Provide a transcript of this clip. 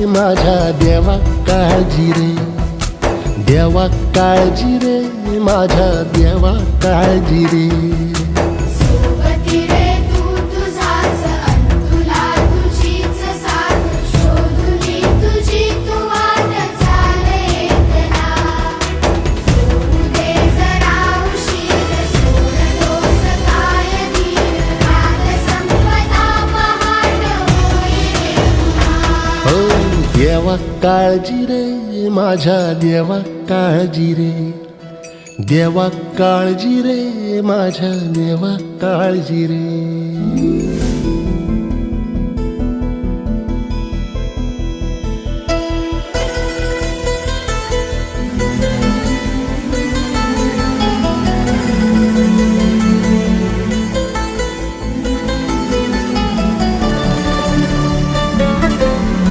माझ्या देवा काळजी रे, देवा काळजी रे, माझ्या देवा काळजी रे. सोबती रे तू तुझाच अंतुला तुझीच साथ, शोधुनी तुझी तू वाट चाले एकला. सोडू दे जरा उशीर, सोडतोस काय धीर, रात संपता पहाट होई रे पुन्हा. हो देवा काळजी रे, माझ्या देवा काळजी रे, देवा काळजी रे, माझ्या देवा काळजी रे.